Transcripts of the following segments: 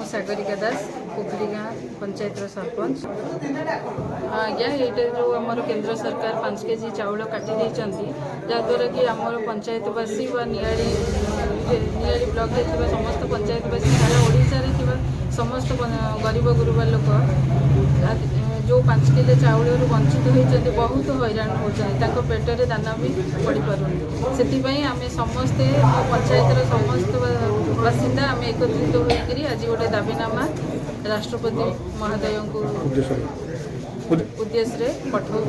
सागरिका दास पोखरी गाँ पंचायत सरपंच। आज्ञा ये जो आमर केंद्र सरकार 5 केजी चाउल काटी जहाँद्वारा कि आमर पंचायतवासी व नियाड़ी ब्लॉक समस्त पंचायतवासी सारा ओडिशा रे समस्त गरीब गुरुबा लोक जो 5 किलो चाउल वंचित होती बहुत हैरान होती पेटर दाना भी पड़ पार से आम समस्ते पंचायतर समस्त बासिंदा आम एकत्रित होकर आज गोटे दाबीनामा राष्ट्रपति महोदय उद्देश्य पठाऊँ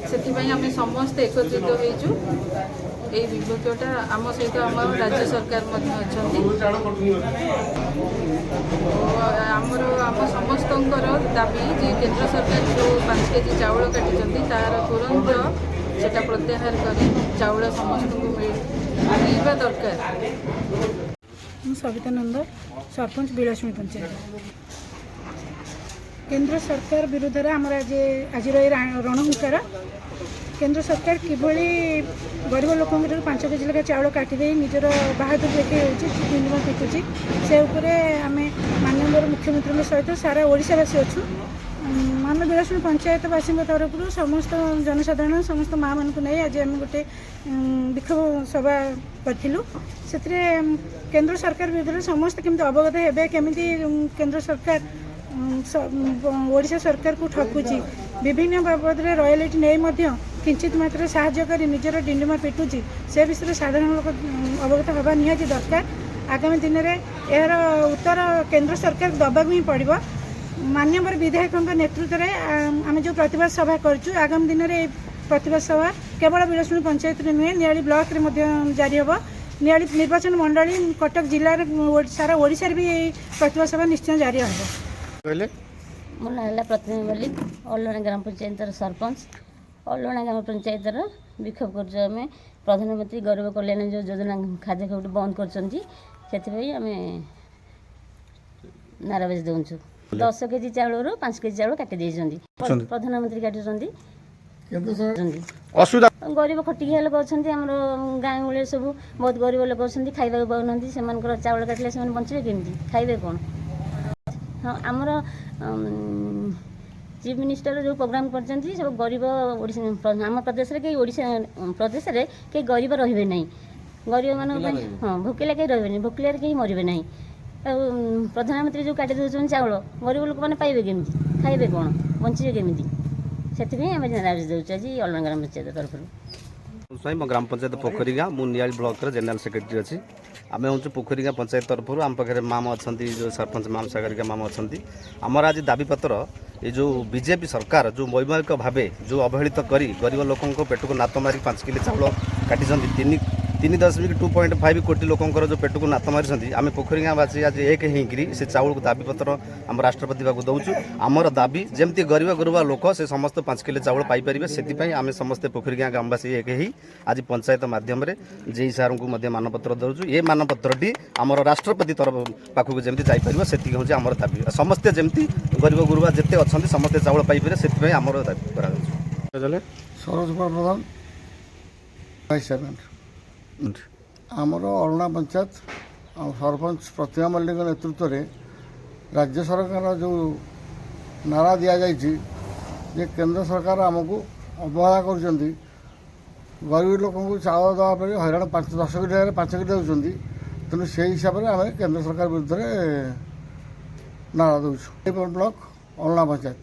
से आम समस्ते एकत्रित होइचु। ये विभेदटा आम सहित आम राज्य सरकार आम समस्त दाबी जे केंद्र सरकार जो 5 केजी चाउल काटी तार तुरंत सेटा प्रत्याहार कर चाउल समस्त को मिलवा दरकार। सविता नंद सरपंच बिलासुणी पंचायत। केंद्र सरकार विरुद्ध आमर आज रणहुंकार केंद्र सरकार किभली गरीब लोक 5 केजी लेखा चाउल काटिदे निजर बहादुर देखा हो पिटुची से आम माननीय मुख्यमंत्री सहित सारा ओडिशावासी अच्छु मान बिलासुणी पंचायतवासी तरफ समस्त जनसाधारण समस्त माँ मान नहीं आज आम गोटे विक्षोभ सभा करूँ से केंद्र सरकार विरुद्ध समस्त केमती अवगत हे केमी केंद्र सरकार ओडिशा सरकार को ठकुची विभिन्न बाबद रॉयल्टी नहीं किंचित मात्र साहाय्य कर निजर डिंडमा पिटुची से विषय साधारण लोक अवगत हवा निहाती दरकार। आगामी दिन में यार उत्तर केंद्र सरकार दबाक ही पड़ो। माननीय विधायकों नेतृत्व में आम जो प्रतिवाद सभा करूँ आगामी दिन में प्रतिवाद सभा केवल बिलासुणी पंचायत नुहे नियाली ब्लॉक में जारी हम नियाली निर्वाचन मंडली कटक जिले सारा ओडिशा भी प्रतिवाद सभा निश्चय जारी हम। मो ना प्रतिमा मल्लिक अल्लणा ग्राम पंचायत सरपंच अल्लणा ग्राम पंचायत विक्षोभ कर प्रधानमंत्री गरीब कल्याण जो योजना खाद्य खाद्य बंद कर नाराबाजी दौचु 10 केजी चाउल 5 केजी चाउल काटी प्रधानमंत्री काटुंट गरीब खटिया लोक अच्छा गाँ गूढ़े सब बहुत गरीब लोक अच्छा खाइबा पाऊना से चाउल काटिले से बचे केमती खाइबे कौन। हाँ आमर चीफ मिनिस्टर जो प्रोग्राम कर सब गरीब आम प्रदेश में कहीं प्रदेश में कहीं गरीब रे ना गरीब मान हाँ भोकिला कहीं रे भोकिल कहीं मरवे ना प्रधानमंत्री जो काटी दौरान चाउल गरीब लोक मैंने पाइबे केमती खाइबे कौन बचे केमती से आम नाराज दूँ आज अल्लणा ग्राम पंचायत तरफ मो ग्राम पंचायत पोखरी गाँ मु नियाली ब्लॉक जनरल सेक्रेटरी अच्छी आम हूँ पोखरी गाँ पंचायत तरफ आम पाखे माम अच्छा जो सरपंच माम सागरिका माम अच्छा आमर आज दाबीपत्र ये जो बीजेपी सरकार जो वैमानिक भाव जो अवहेलित करी गरीब लोकों पेट को नात मारी 5 किलो चाउल काटी 3.2.5 कोटी लोकंर जो पेट को नात मारी आम पोखरी गाँवासी आज एक होकर से चाउल दाबीपत्र आम राष्ट्रपति बाबू दौचु आमर दाबी जमती गरीब गुरुबा लोक से समस्त 5 किलो चाउल पाइपर से आम समस्ते पोखरी गाँ ग्रामवासी एक ही आज पंचायत माध्यम जेई सार को मानपत्र दौचु ये मानपत्रटी आमर राष्ट्रपति तरफ पाखक जमी जापर से हूँ आमर दाबी समस्ते जमती गरीब गुरुबा जिते अच्छा समस्ते चाउल पाइपर से आमर दाबी कर सरोज प्रधान वाइस चेयरमैन आमर अल्लणा पंचायत सरपंच प्रतिमा मल्लिक नेतृत्व में राज्य सरकार जो नारा दि जाए केंद्र सरकार आमको अवहेला कर गरीब लोक चाउल देवापर हैरान 10 किलो 5 किलो देते तेणु से हिसाब से आम केंद्र सरकार विरुद्ध नारा दूँ ब्लॉक अल्लणा पंचायत।